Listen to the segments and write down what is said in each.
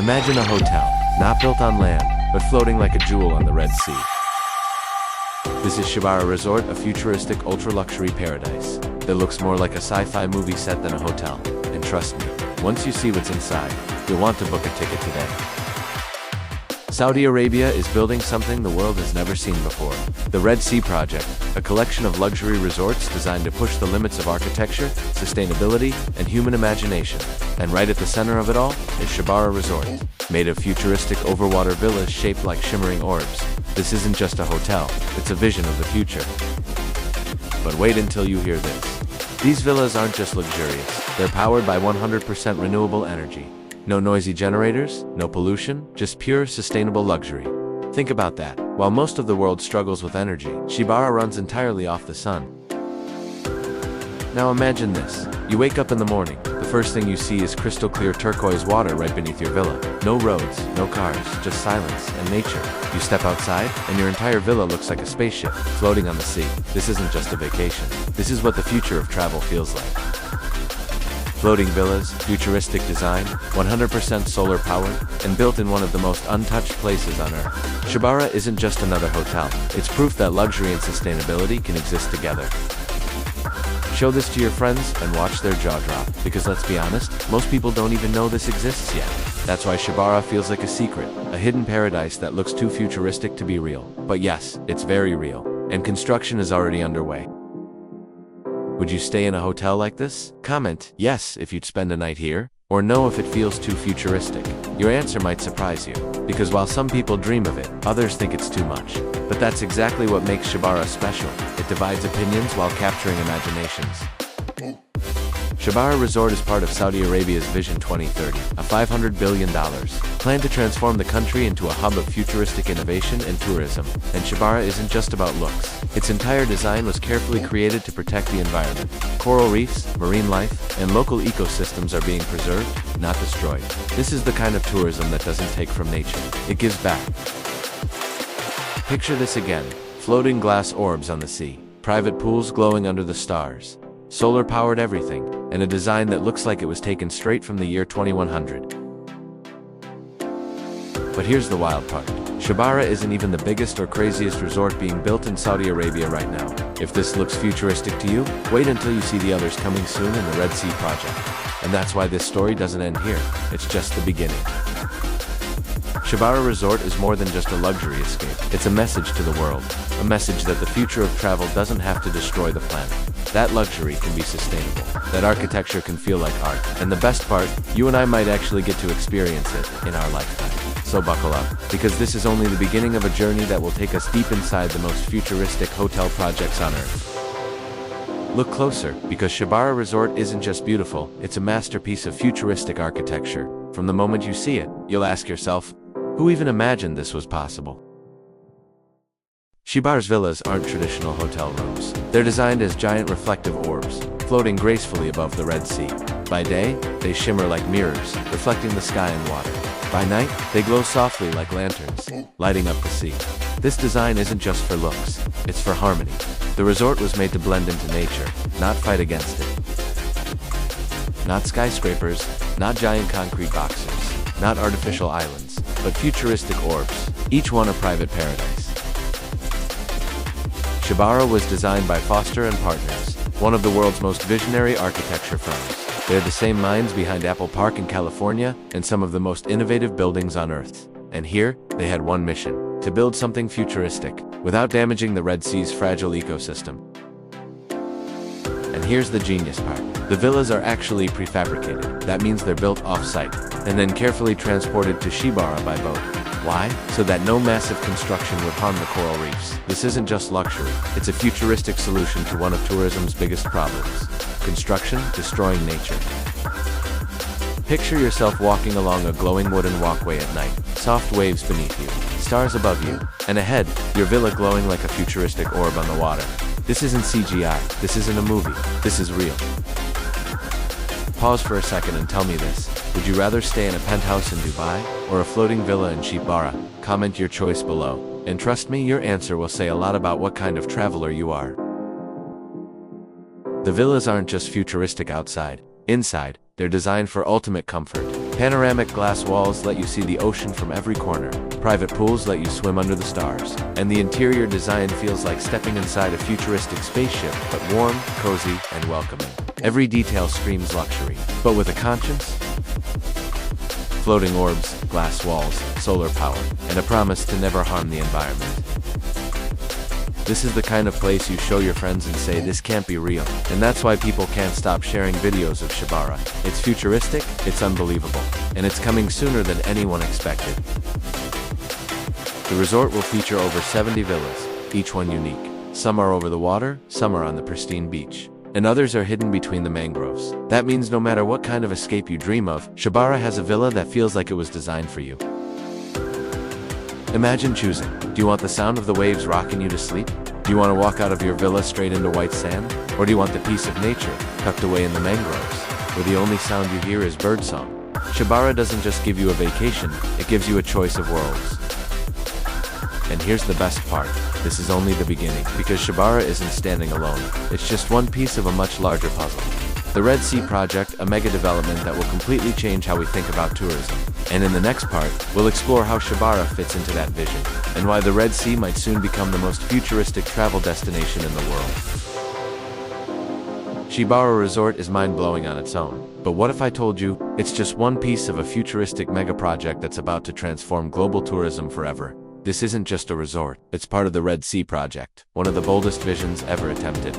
Imagine a hotel, not built on land, but floating like a jewel on the Red Sea. This is Shebara Resort, a futuristic ultra-luxury paradise that looks more like a sci-fi movie set than a hotel. And trust me, once you see what's inside, you'll want to book a ticket today. Saudi Arabia is building something the world has never seen before. The Red Sea Project, a collection of luxury resorts designed to push the limits of architecture, sustainability, and human imagination. And right at the center of it all is Shebara Resort, made of futuristic overwater villas shaped like shimmering orbs. This isn't just a hotel, it's a vision of the future. But wait until you hear this. These villas aren't just luxurious, they're powered by 100% renewable energy. No noisy generators, no pollution, just pure, sustainable luxury. Think about that. While most of the world struggles with energy, Shebara runs entirely off the sun. Now imagine this. You wake up in the morning. The first thing you see is crystal clear turquoise water right beneath your villa. No roads, no cars, just silence and nature. You step outside, and your entire villa looks like a spaceship, floating on the sea. This isn't just a vacation. This is what the future of travel feels like. Floating villas, futuristic design, 100% solar powered, and built in one of the most untouched places on Earth. Shebara isn't just another hotel. It's proof that luxury and sustainability can exist together. Show this to your friends and watch their jaw drop, because let's be honest, most people don't even know this exists yet. That's why Shebara feels like a secret, a hidden paradise that looks too futuristic to be real. But yes, it's very real, and construction is already underway. Would you stay in a hotel like this? Comment yes if you'd spend a night here, or no if it feels too futuristic. Your answer might surprise you, because while some people dream of it, others think it's too much. But that's exactly what makes Shebara special. It divides opinions while capturing imaginations. Shebara Resort is part of Saudi Arabia's Vision 2030, a $500 billion plan to transform the country into a hub of futuristic innovation and tourism. And Shebara isn't just about looks. Its entire design was carefully created to protect the environment. Coral reefs, marine life, and local ecosystems are being preserved, not destroyed. This is the kind of tourism that doesn't take from nature. It gives back. Picture this again. Floating glass orbs on the sea. Private pools glowing under the stars. Solar-powered everything, and a design that looks like it was taken straight from the year 2100. But here's the wild part. Shebara isn't even the biggest or craziest resort being built in Saudi Arabia right now. If this looks futuristic to you, wait until you see the others coming soon in the Red Sea Project. And that's why this story doesn't end here. It's just the beginning. Shebara Resort is more than just a luxury escape. It's a message to the world. A message that the future of travel doesn't have to destroy the planet. That luxury can be sustainable. That architecture can feel like art. And the best part, you and I might actually get to experience it in our lifetime. So buckle up, because this is only the beginning of a journey that will take us deep inside the most futuristic hotel projects on Earth. Look closer, because Shebara Resort isn't just beautiful, it's a masterpiece of futuristic architecture. From the moment you see it, you'll ask yourself, who even imagined this was possible? Shebara's villas aren't traditional hotel rooms. They're designed as giant reflective orbs, floating gracefully above the Red Sea. By day, they shimmer like mirrors, reflecting the sky and water. By night, they glow softly like lanterns, lighting up the sea. This design isn't just for looks, it's for harmony. The resort was made to blend into nature, not fight against it. Not skyscrapers, not giant concrete boxes, not artificial islands, but futuristic orbs, each one a private paradise. Shebara was designed by Foster & Partners, one of the world's most visionary architecture firms. They're the same minds behind Apple Park in California and some of the most innovative buildings on Earth. And here, they had one mission: to build something futuristic, without damaging the Red Sea's fragile ecosystem. And here's the genius part. The villas are actually prefabricated. That means they're built off-site, and then carefully transported to Shebara by boat. Why? So that no massive construction would harm the coral reefs. This isn't just luxury, it's a futuristic solution to one of tourism's biggest problems: construction destroying nature. Picture yourself walking along a glowing wooden walkway at night, soft waves beneath you, stars above you, and ahead, your villa glowing like a futuristic orb on the water. This isn't CGI, this isn't a movie, this is real. Pause for a second and tell me this. Would you rather stay in a penthouse in Dubai, or a floating villa in Shebara? Comment your choice below. And trust me, your answer will say a lot about what kind of traveler you are. The villas aren't just futuristic outside. Inside, they're designed for ultimate comfort. Panoramic glass walls let you see the ocean from every corner. Private pools let you swim under the stars. And the interior design feels like stepping inside a futuristic spaceship, but warm, cozy, and welcoming. Every detail screams luxury, but with a conscience. Floating orbs, glass walls, solar power, and a promise to never harm the environment. This is the kind of place you show your friends and say this can't be real. And that's why people can't stop sharing videos of Shebara. It's futuristic, it's unbelievable, and it's coming sooner than anyone expected. The resort will feature over 70 villas, each one unique. Some are over the water, some are on the pristine beach, and others are hidden between the mangroves. That means no matter what kind of escape you dream of, Shebara has a villa that feels like it was designed for you. Imagine choosing. Do you want the sound of the waves rocking you to sleep? Do you want to walk out of your villa straight into white sand? Or do you want the peace of nature, tucked away in the mangroves, where the only sound you hear is birdsong? Shebara doesn't just give you a vacation, it gives you a choice of worlds. And here's the best part. This is only the beginning, because Shebara isn't standing alone. It's just one piece of a much larger puzzle. The Red Sea Project, a mega development that will completely change how we think about tourism. And in the next part, we'll explore how Shebara fits into that vision, and why the Red Sea might soon become the most futuristic travel destination in the world. Shebara Resort is mind-blowing on its own, but what if I told you, it's just one piece of a futuristic mega project that's about to transform global tourism forever? This isn't just a resort, it's part of the Red Sea Project, one of the boldest visions ever attempted.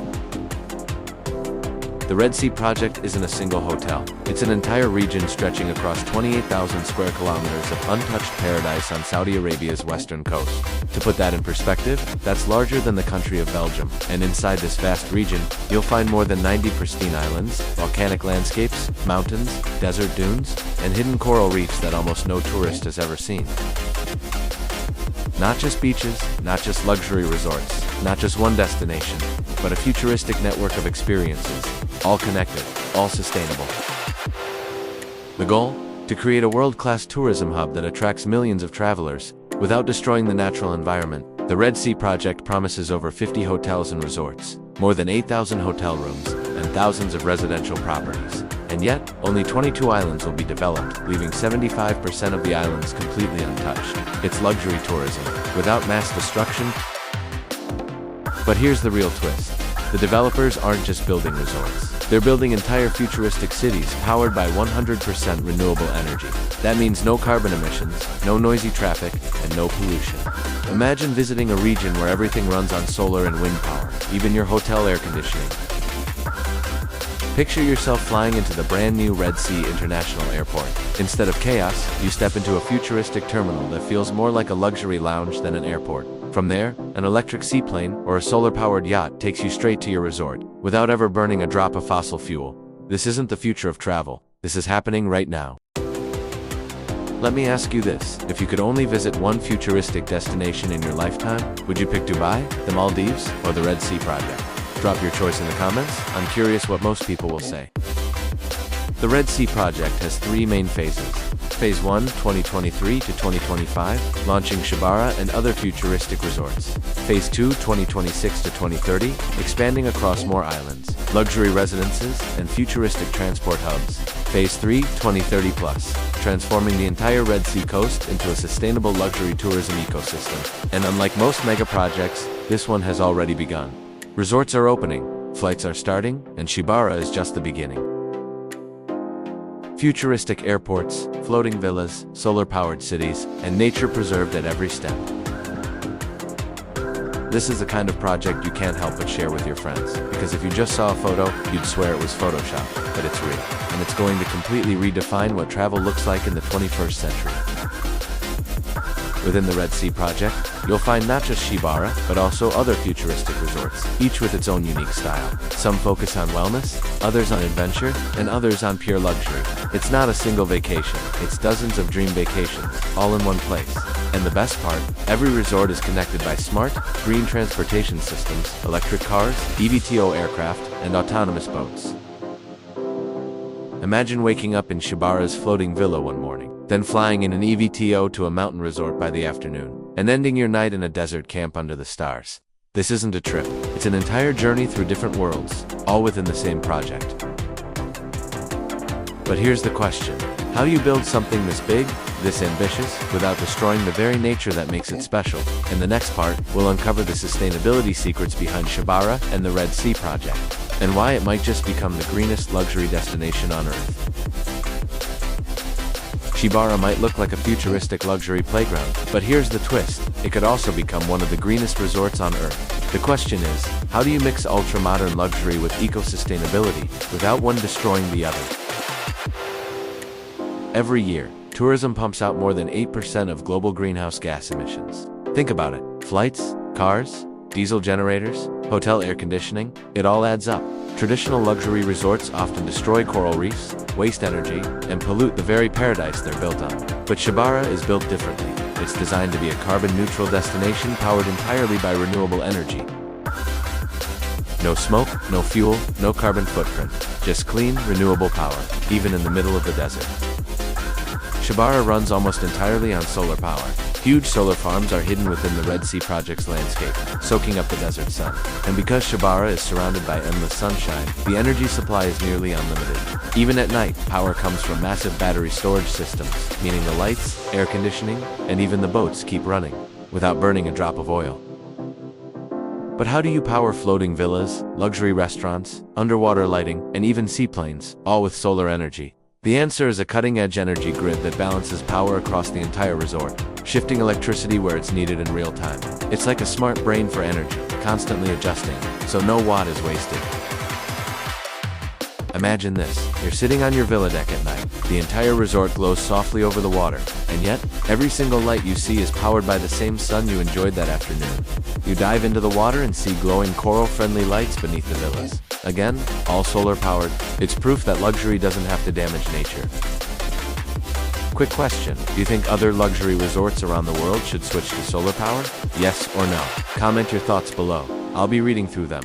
The Red Sea Project isn't a single hotel. It's an entire region stretching across 28,000 square kilometers of untouched paradise on Saudi Arabia's western coast. To put that in perspective, that's larger than the country of Belgium. And inside this vast region, you'll find more than 90 pristine islands, volcanic landscapes, mountains, desert dunes, and hidden coral reefs that almost no tourist has ever seen. Not just beaches, not just luxury resorts, not just one destination, but a futuristic network of experiences, all connected, all sustainable. The goal? To create a world-class tourism hub that attracts millions of travelers, without destroying the natural environment. The Red Sea Project promises over 50 hotels and resorts, more than 8,000 hotel rooms, and thousands of residential properties. And yet, only 22 islands will be developed, leaving 75% of the islands completely untouched. It's luxury tourism, without mass destruction. But here's the real twist. The developers aren't just building resorts. They're building entire futuristic cities powered by 100% renewable energy. That means no carbon emissions, no noisy traffic, and no pollution. Imagine visiting a region where everything runs on solar and wind power, even your hotel air conditioning. Picture yourself flying into the brand new Red Sea International Airport. Instead of chaos, you step into a futuristic terminal that feels more like a luxury lounge than an airport. From there, an electric seaplane or a solar-powered yacht takes you straight to your resort, without ever burning a drop of fossil fuel. This isn't the future of travel. This is happening right now. Let me ask you this. If you could only visit one futuristic destination in your lifetime, would you pick Dubai, the Maldives, or the Red Sea Project? Drop your choice in the comments. I'm curious what most people will say. The Red Sea Project has three main phases. Phase 1, 2023 to 2025, launching Shebara and other futuristic resorts. Phase 2, 2026 to 2030, expanding across more islands, luxury residences, and futuristic transport hubs. Phase 3, 2030 plus, transforming the entire Red Sea coast into a sustainable luxury tourism ecosystem. And unlike most mega projects, this one has already begun. Resorts are opening, flights are starting, and Shebara is just the beginning. Futuristic airports, floating villas, solar-powered cities, and nature preserved at every step. This is the kind of project you can't help but share with your friends, because if you just saw a photo, you'd swear it was Photoshopped, but it's real. And it's going to completely redefine what travel looks like in the 21st century. Within the Red Sea Project, you'll find not just Shebara, but also other futuristic resorts, each with its own unique style. Some focus on wellness, others on adventure, and others on pure luxury. It's not a single vacation, it's dozens of dream vacations, all in one place. And the best part, every resort is connected by smart, green transportation systems, electric cars, eVTOL aircraft, and autonomous boats. Imagine waking up in Shebara's floating villa one morning, then flying in an eVTO to a mountain resort by the afternoon, and ending your night in a desert camp under the stars. This isn't a trip, it's an entire journey through different worlds, all within the same project. But here's the question, How do you build something this big, this ambitious, without destroying the very nature that makes it special? In the next part, we'll uncover the sustainability secrets behind Shebara and the Red Sea project, and why it might just become the greenest luxury destination on Earth. Shebara might look like a futuristic luxury playground, but here's the twist: it could also become one of the greenest resorts on Earth. The question is, how do you mix ultra-modern luxury with eco-sustainability, without one destroying the other? Every year, tourism pumps out more than 8% of global greenhouse gas emissions. Think about it: flights, cars, diesel generators, hotel air conditioning, it all adds up. Traditional luxury resorts often destroy coral reefs, waste energy, and pollute the very paradise they're built on. But Shebara is built differently. It's designed to be a carbon-neutral destination powered entirely by renewable energy. No smoke, no fuel, no carbon footprint. Just clean, renewable power, even in the middle of the desert. Shebara runs almost entirely on solar power. Huge solar farms are hidden within the Red Sea project's landscape, soaking up the desert sun. And because Shebara is surrounded by endless sunshine, the energy supply is nearly unlimited. Even at night, power comes from massive battery storage systems, meaning the lights, air conditioning, and even the boats keep running, without burning a drop of oil. But how do you power floating villas, luxury restaurants, underwater lighting, and even seaplanes, all with solar energy? The answer is a cutting-edge energy grid that balances power across the entire resort, shifting electricity where it's needed in real time. It's like a smart brain for energy, constantly adjusting, so no watt is wasted. Imagine this: you're sitting on your villa deck at night. The entire resort glows softly over the water, and yet, every single light you see is powered by the same sun you enjoyed that afternoon. You dive into the water and see glowing coral-friendly lights beneath the villas. Again, all solar-powered. It's proof that luxury doesn't have to damage nature. Quick question: do you think other luxury resorts around the world should switch to solar power? Yes or no? Comment your thoughts below. I'll be reading through them.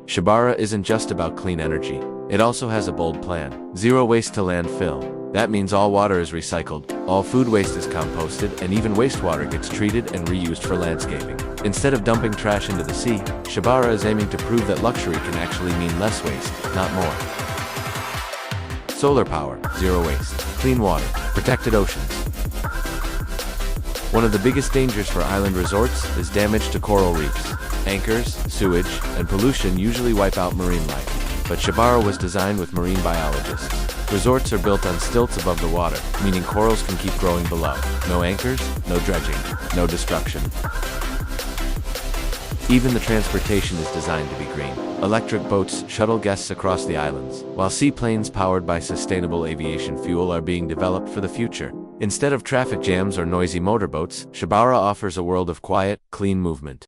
Shebara isn't just about clean energy. It also has a bold plan: zero waste to landfill. That means all water is recycled, all food waste is composted, and even wastewater gets treated and reused for landscaping. Instead of dumping trash into the sea, Shebara is aiming to prove that luxury can actually mean less waste, not more. Solar power, zero waste, clean water, protected oceans. One of the biggest dangers for island resorts is damage to coral reefs. Anchors, sewage, and pollution usually wipe out marine life. But Shebara was designed with marine biologists. Resorts are built on stilts above the water, meaning corals can keep growing below. No anchors, no dredging, no destruction. Even the transportation is designed to be green. Electric boats shuttle guests across the islands, while seaplanes powered by sustainable aviation fuel are being developed for the future. Instead of traffic jams or noisy motorboats, Shebara offers a world of quiet, clean movement.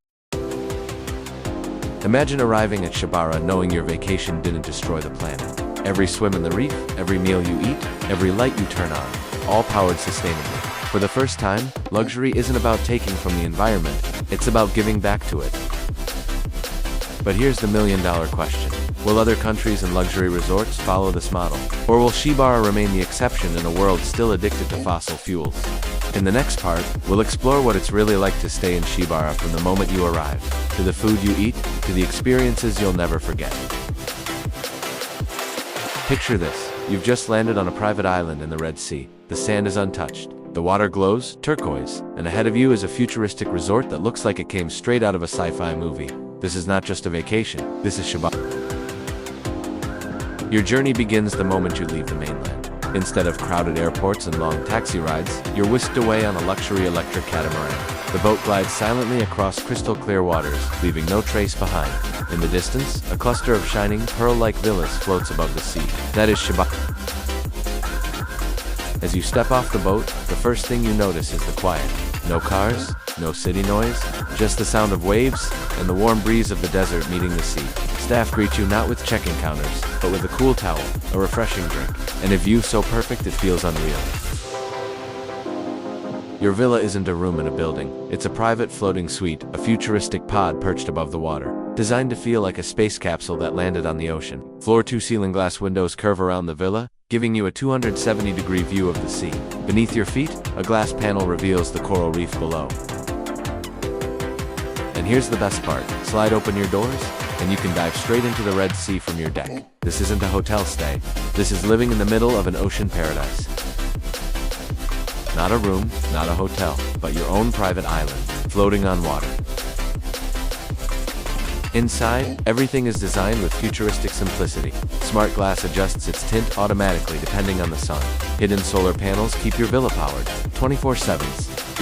Imagine arriving at Shebara knowing your vacation didn't destroy the planet. Every swim in the reef, every meal you eat, every light you turn on, all powered sustainably. For the first time, luxury isn't about taking from the environment, it's about giving back to it. But here's the million-dollar question: will other countries and luxury resorts follow this model? Or will Shebara remain the exception in a world still addicted to fossil fuels? In the next part, we'll explore what it's really like to stay in Shebara from the moment you arrive, to the food you eat, to the experiences you'll never forget. Picture this: you've just landed on a private island in the Red Sea. The sand is untouched. The water glows turquoise, and ahead of you is a futuristic resort that looks like it came straight out of a sci-fi movie. This is not just a vacation, this is Shebara. Your journey begins the moment you leave the mainland. Instead of crowded airports and long taxi rides, you're whisked away on a luxury electric catamaran. The boat glides silently across crystal-clear waters, leaving no trace behind. In the distance, a cluster of shining, pearl-like villas floats above the sea. That is Shebara. As you step off the boat, the first thing you notice is the quiet. No cars, no city noise, just the sound of waves and the warm breeze of the desert meeting the sea. Staff greet you not with check-in counters, but with a cool towel, a refreshing drink, and a view so perfect it feels unreal. Your villa isn't a room in a building, it's a private floating suite, a futuristic pod perched above the water, designed to feel like a space capsule that landed on the ocean. Floor-to-ceiling glass windows curve around the villa, giving you a 270-degree view of the sea. Beneath your feet, a glass panel reveals the coral reef below. And here's the best part: slide open your doors, and you can dive straight into the Red Sea from your deck. This isn't a hotel stay. This is living in the middle of an ocean paradise. Not a room, not a hotel, but your own private island, floating on water. Inside, everything is designed with futuristic simplicity. Smart glass adjusts its tint automatically depending on the sun. Hidden solar panels keep your villa powered, 24/7.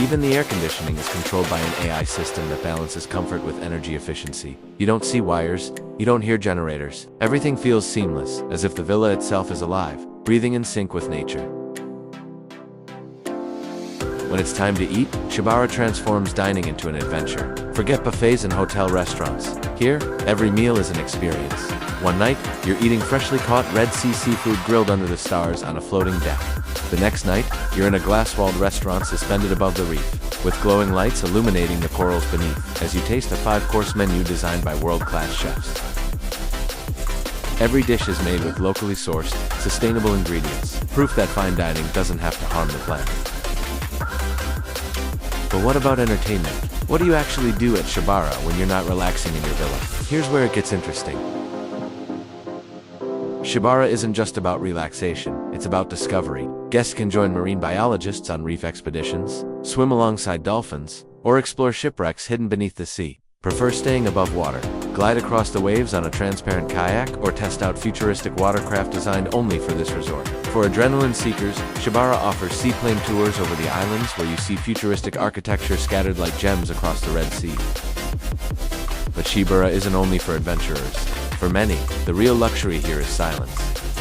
Even the air conditioning is controlled by an AI system that balances comfort with energy efficiency. You don't see wires, you don't hear generators. Everything feels seamless, as if the villa itself is alive, breathing in sync with nature. When it's time to eat, Shebara transforms dining into an adventure. Forget buffets and hotel restaurants. Here, every meal is an experience. One night, you're eating freshly caught Red Sea seafood grilled under the stars on a floating deck. The next night, you're in a glass-walled restaurant suspended above the reef, with glowing lights illuminating the corals beneath, as you taste a 5-course menu designed by world-class chefs. Every dish is made with locally sourced, sustainable ingredients, proof that fine dining doesn't have to harm the planet. But what about entertainment? What do you actually do at Shebara when you're not relaxing in your villa? Here's where it gets interesting. Shebara isn't just about relaxation, it's about discovery. Guests can join marine biologists on reef expeditions, swim alongside dolphins, or explore shipwrecks hidden beneath the sea. Prefer staying above water, glide across the waves on a transparent kayak, or test out futuristic watercraft designed only for this resort. For adrenaline seekers, Shebara offers seaplane tours over the islands where you see futuristic architecture scattered like gems across the Red Sea. But Shebara isn't only for adventurers. For many, the real luxury here is silence.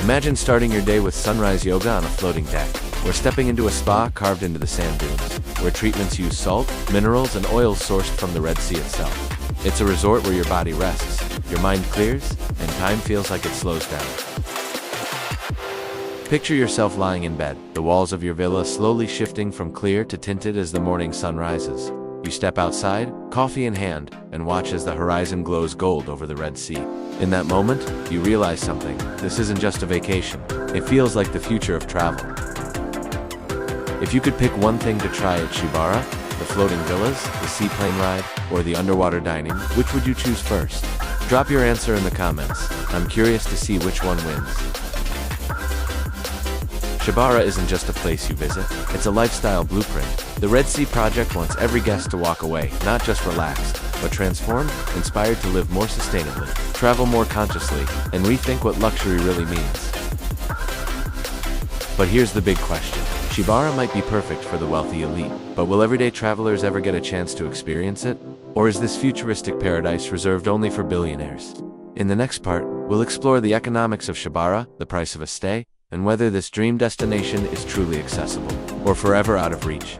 Imagine starting your day with sunrise yoga on a floating deck, or stepping into a spa carved into the sand dunes, where treatments use salt, minerals, and oils sourced from the Red Sea itself. It's a resort where your body rests, your mind clears, and time feels like it slows down. Picture yourself lying in bed, the walls of your villa slowly shifting from clear to tinted as the morning sun rises. You step outside, coffee in hand, and watch as the horizon glows gold over the Red Sea. In that moment, you realize something. This isn't just a vacation. It feels like the future of travel. If you could pick one thing to try at Shebara, the floating villas, the seaplane ride, or the underwater dining, which would you choose first? Drop your answer in the comments. I'm curious to see which one wins. Shebara isn't just a place you visit, it's a lifestyle blueprint. The Red Sea Project wants every guest to walk away, not just relaxed, but transformed, inspired to live more sustainably, travel more consciously, and rethink what luxury really means. But here's the big question. Shebara might be perfect for the wealthy elite, but will everyday travelers ever get a chance to experience it? Or is this futuristic paradise reserved only for billionaires? In the next part, we'll explore the economics of Shebara, the price of a stay, and whether this dream destination is truly accessible, or forever out of reach.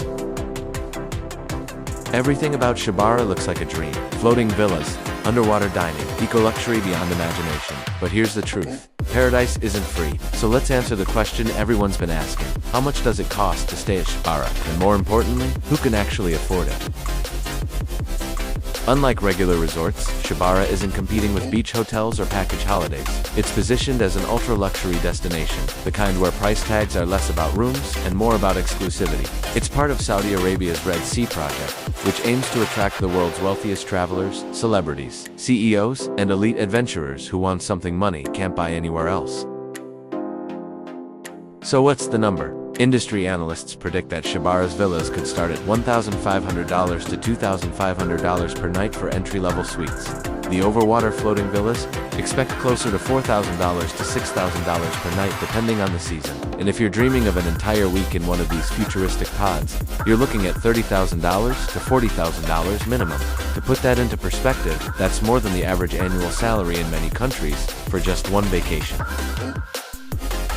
Everything about Shebara looks like a dream. Floating villas, underwater dining, eco-luxury beyond imagination. But here's the truth. Paradise isn't free. So let's answer the question everyone's been asking. How much does it cost to stay at Shebara? And more importantly, who can actually afford it? Unlike regular resorts, Shebara isn't competing with beach hotels or package holidays. It's positioned as an ultra-luxury destination, the kind where price tags are less about rooms and more about exclusivity. It's part of Saudi Arabia's Red Sea Project, which aims to attract the world's wealthiest travelers, celebrities, CEOs, and elite adventurers who want something money can't buy anywhere else. So what's the number? Industry analysts predict that Shebara's villas could start at $1,500 to $2,500 per night for entry-level suites. The overwater floating villas expect closer to $4,000 to $6,000 per night depending on the season. And if you're dreaming of an entire week in one of these futuristic pods, you're looking at $30,000 to $40,000 minimum. To put that into perspective, that's more than the average annual salary in many countries for just one vacation.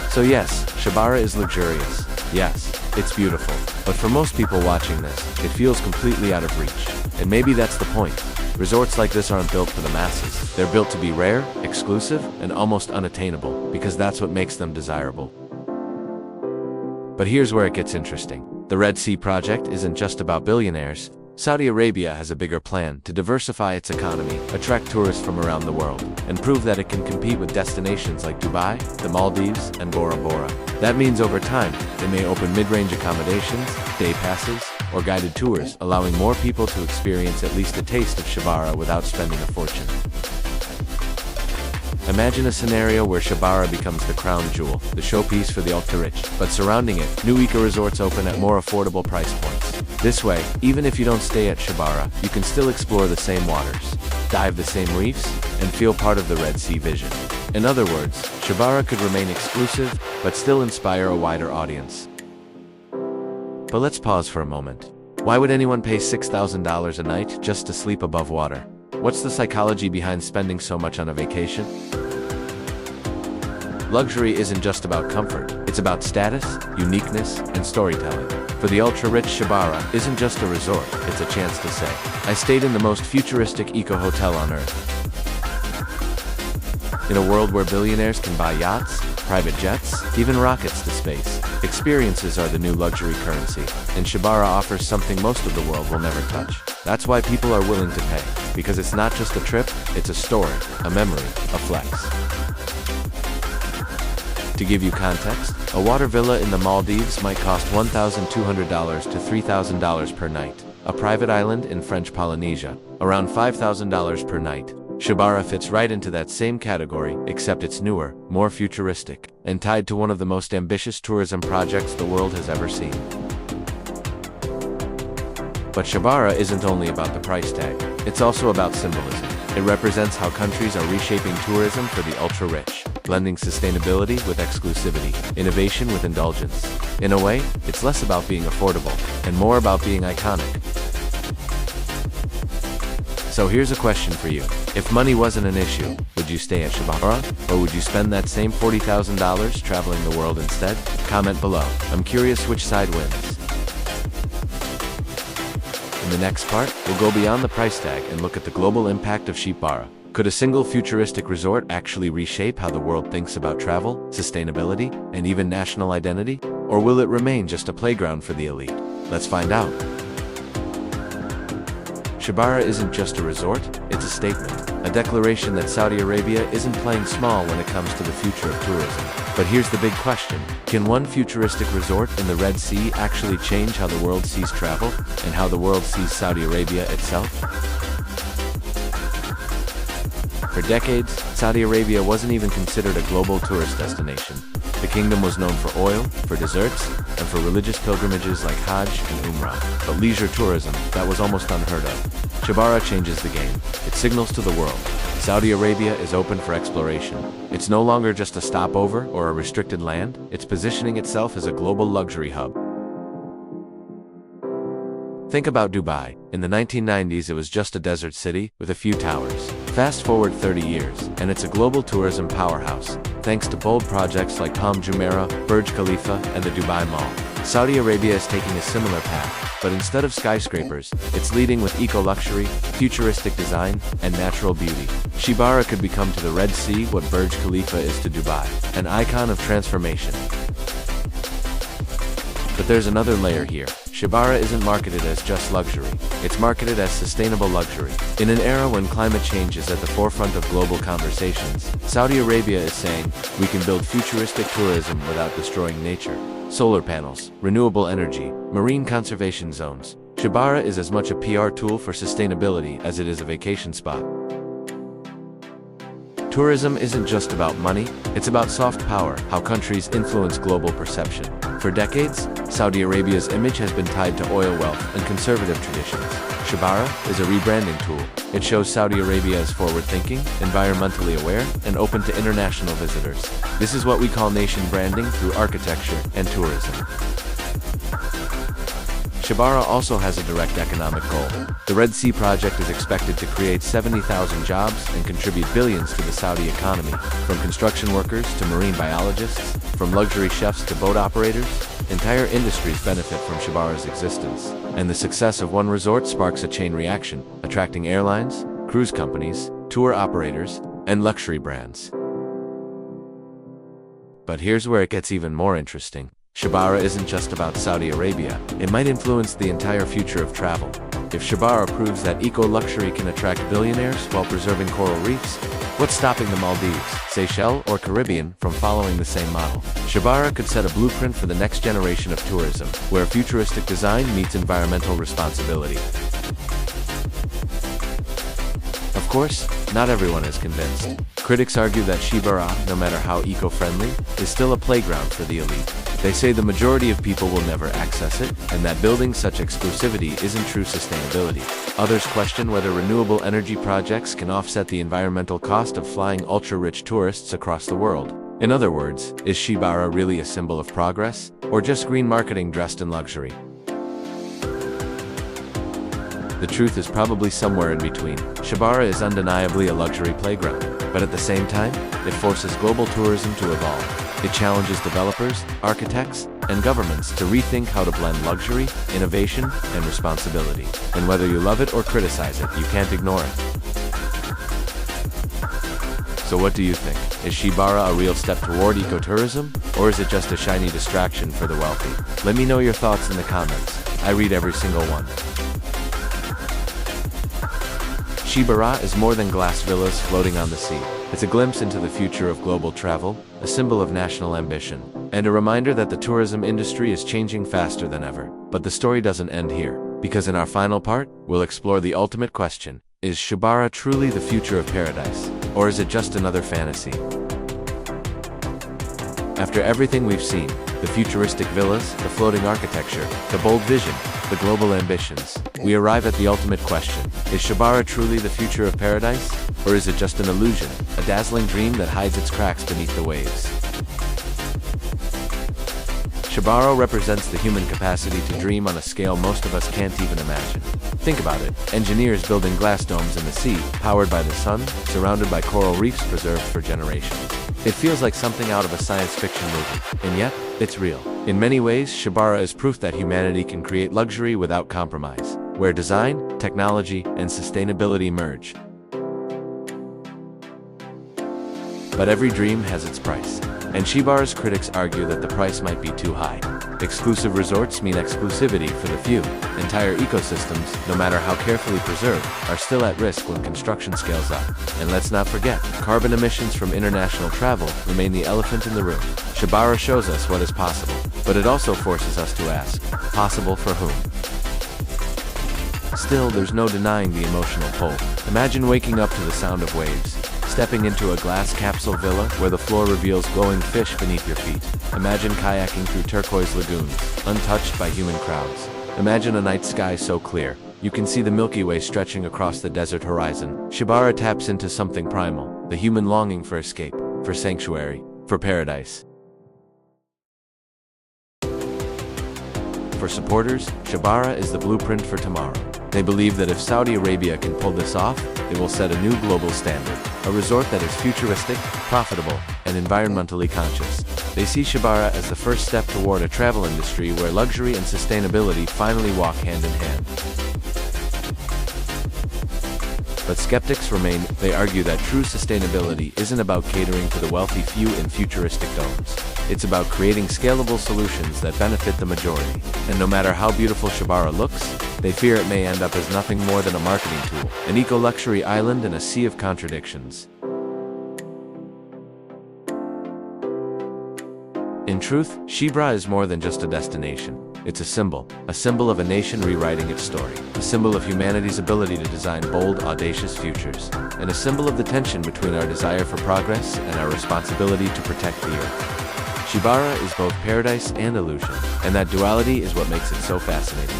So yes, Shebara is luxurious. Yes, it's beautiful. But for most people watching this, it feels completely out of reach. And maybe that's the point. Resorts like this aren't built for the masses. They're built to be rare, exclusive, and almost unattainable, because that's what makes them desirable. But here's where it gets interesting. The Red Sea Project isn't just about billionaires. Saudi Arabia has a bigger plan to diversify its economy, attract tourists from around the world, and prove that it can compete with destinations like Dubai, the Maldives, and Bora Bora. That means over time, they may open mid-range accommodations, day passes, or guided tours, allowing more people to experience at least a taste of Shebara without spending a fortune. Imagine a scenario where Shebara becomes the crown jewel, the showpiece for the ultra-rich, but surrounding it, new eco-resorts open at more affordable price points. This way, even if you don't stay at Shebara, you can still explore the same waters, dive the same reefs, and feel part of the Red Sea vision. In other words, Shebara could remain exclusive, but still inspire a wider audience. But let's pause for a moment. Why would anyone pay $6,000 a night just to sleep above water? What's the psychology behind spending so much on a vacation? Luxury isn't just about comfort, it's about status, uniqueness, and storytelling. For the ultra-rich, Shebara isn't just a resort, it's a chance to say, I stayed in the most futuristic eco-hotel on Earth. In a world where billionaires can buy yachts, private jets, even rockets to space, experiences are the new luxury currency, and Shebara offers something most of the world will never touch. That's why people are willing to pay, because it's not just a trip, it's a story, a memory, a flex. To give you context, a water villa in the Maldives might cost $1,200 to $3,000 per night. A private island in French Polynesia, around $5,000 per night. Shebara fits right into that same category, except it's newer, more futuristic, and tied to one of the most ambitious tourism projects the world has ever seen. But Shebara isn't only about the price tag, it's also about symbolism. It represents how countries are reshaping tourism for the ultra-rich, blending sustainability with exclusivity, innovation with indulgence. In a way, it's less about being affordable, and more about being iconic. So here's a question for you. If money wasn't an issue, would you stay at Shebara? Or would you spend that same $40,000 traveling the world instead? Comment below. I'm curious which side wins. In the next part, we'll go beyond the price tag and look at the global impact of Shebara. Could a single futuristic resort actually reshape how the world thinks about travel, sustainability, and even national identity? Or will it remain just a playground for the elite? Let's find out. Shebara isn't just a resort, it's a statement, a declaration that Saudi Arabia isn't playing small when it comes to the future of tourism. But here's the big question. Can one futuristic resort in the Red Sea actually change how the world sees travel, and how the world sees Saudi Arabia itself? For decades, Saudi Arabia wasn't even considered a global tourist destination. The kingdom was known for oil, for desserts, and for religious pilgrimages like Hajj and Umrah. But leisure tourism, that was almost unheard of. Shebara changes the game. It signals to the world. Saudi Arabia is open for exploration. It's no longer just a stopover or a restricted land. It's positioning itself as a global luxury hub. Think about Dubai. In the 1990s, it was just a desert city with a few towers. Fast forward 30 years, and it's a global tourism powerhouse, thanks to bold projects like Palm Jumeirah, Burj Khalifa, and the Dubai Mall. Saudi Arabia is taking a similar path, but instead of skyscrapers, it's leading with eco-luxury, futuristic design, and natural beauty. Shebara could become to the Red Sea what Burj Khalifa is to Dubai, an icon of transformation. But there's another layer here. Shebara isn't marketed as just luxury, it's marketed as sustainable luxury. In an era when climate change is at the forefront of global conversations, Saudi Arabia is saying, we can build futuristic tourism without destroying nature. Solar panels, renewable energy, marine conservation zones. Shebara is as much a PR tool for sustainability as it is a vacation spot. Tourism isn't just about money, it's about soft power, how countries influence global perception. For decades, Saudi Arabia's image has been tied to oil wealth and conservative traditions. Shebara is a rebranding tool. It shows Saudi Arabia as forward-thinking, environmentally aware, and open to international visitors. This is what we call nation branding through architecture and tourism. Shebara also has a direct economic goal. The Red Sea project is expected to create 70,000 jobs and contribute billions to the Saudi economy. From construction workers to marine biologists, from luxury chefs to boat operators, entire industries benefit from Shebara's existence. And the success of one resort sparks a chain reaction, attracting airlines, cruise companies, tour operators, and luxury brands. But here's where it gets even more interesting. Shebara isn't just about Saudi Arabia, it might influence the entire future of travel. If Shebara proves that eco-luxury can attract billionaires while preserving coral reefs, what's stopping the Maldives, Seychelles, or Caribbean from following the same model? Shebara could set a blueprint for the next generation of tourism, where futuristic design meets environmental responsibility. Of Of course, not everyone is convinced. Critics argue that Shebara, no matter how eco-friendly, is still a playground for the elite. They say the majority of people will never access it, and that building such exclusivity isn't true sustainability. Others question whether renewable energy projects can offset the environmental cost of flying ultra-rich tourists across the world. In other words, is Shebara really a symbol of progress, or just green marketing dressed in luxury? The truth is probably somewhere in between. Shebara is undeniably a luxury playground, but at the same time, it forces global tourism to evolve. It challenges developers, architects, and governments to rethink how to blend luxury, innovation, and responsibility. And whether you love it or criticize it, you can't ignore it. So what do you think? Is Shebara a real step toward ecotourism, or is it just a shiny distraction for the wealthy? Let me know your thoughts in the comments. I read every single one. Shebara is more than glass villas floating on the sea. It's a glimpse into the future of global travel, a symbol of national ambition, and a reminder that the tourism industry is changing faster than ever. But the story doesn't end here, because in our final part, we'll explore the ultimate question: is Shebara truly the future of paradise, or is it just another fantasy? After everything we've seen, the futuristic villas, the floating architecture, the bold vision, the global ambitions, we arrive at the ultimate question: is Shebara truly the future of paradise, or is it just an illusion, a dazzling dream that hides its cracks beneath the waves? Shebara represents the human capacity to dream on a scale most of us can't even imagine. Think about it: engineers building glass domes in the sea, powered by the sun, surrounded by coral reefs preserved for generations. It feels like something out of a science fiction movie, and yet, it's real. In many ways, Shebara is proof that humanity can create luxury without compromise, where design, technology, and sustainability merge. But every dream has its price, and Shebara's critics argue that the price might be too high. Exclusive resorts mean exclusivity for the few. Entire ecosystems, no matter how carefully preserved, are still at risk when construction scales up. And let's not forget, carbon emissions from international travel remain the elephant in the room. Shebara shows us what is possible, but it also forces us to ask, possible for whom? Still, there's no denying the emotional pull. Imagine waking up to the sound of waves, stepping into a glass capsule villa where the floor reveals glowing fish beneath your feet. Imagine kayaking through turquoise lagoons, untouched by human crowds. Imagine a night sky so clear, you can see the Milky Way stretching across the desert horizon. Shebara taps into something primal, the human longing for escape, for sanctuary, for paradise. For supporters, Shebara is the blueprint for tomorrow. They believe that if Saudi Arabia can pull this off, it will set a new global standard. A resort that is futuristic, profitable, and environmentally conscious. They see Shebara as the first step toward a travel industry where luxury and sustainability finally walk hand in hand. But skeptics remain. They argue that true sustainability isn't about catering to the wealthy few in futuristic domes. It's about creating scalable solutions that benefit the majority. And no matter how beautiful Shebara looks, they fear it may end up as nothing more than a marketing tool, an eco-luxury island in a sea of contradictions. In truth, Shebara is more than just a destination. It's a symbol of a nation rewriting its story, a symbol of humanity's ability to design bold, audacious futures, and a symbol of the tension between our desire for progress and our responsibility to protect the earth. Shebara is both paradise and illusion, and that duality is what makes it so fascinating.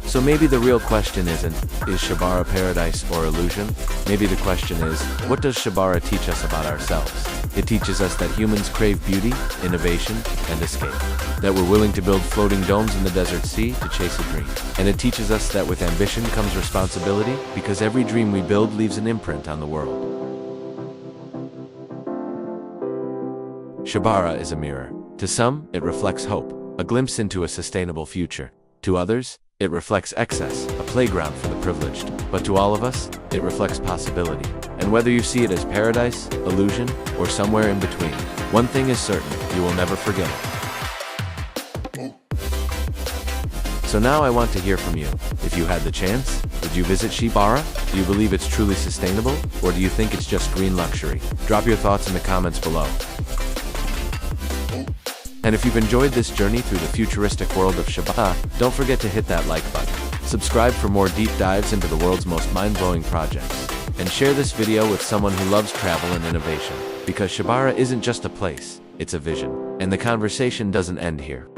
So maybe the real question isn't, is Shebara paradise or illusion? Maybe the question is, what does Shebara teach us about ourselves? It teaches us that humans crave beauty, innovation, and escape. That we're willing to build floating domes in the desert sea to chase a dream. And it teaches us that with ambition comes responsibility, because every dream we build leaves an imprint on the world. Shebara is a mirror. To some, it reflects hope, a glimpse into a sustainable future. To others, it reflects excess, a playground for the privileged. But to all of us, it reflects possibility. And whether you see it as paradise, illusion, or somewhere in between, one thing is certain, you will never forget it. So now I want to hear from you. If you had the chance, would you visit Shebara? Do you believe it's truly sustainable, or do you think it's just green luxury? Drop your thoughts in the comments below. And if you've enjoyed this journey through the futuristic world of Shebara, don't forget to hit that like button. Subscribe for more deep dives into the world's most mind-blowing projects. And share this video with someone who loves travel and innovation. Because Shebara isn't just a place, it's a vision. And the conversation doesn't end here.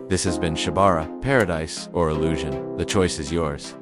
This has been Shebara, Paradise or Illusion. The choice is yours.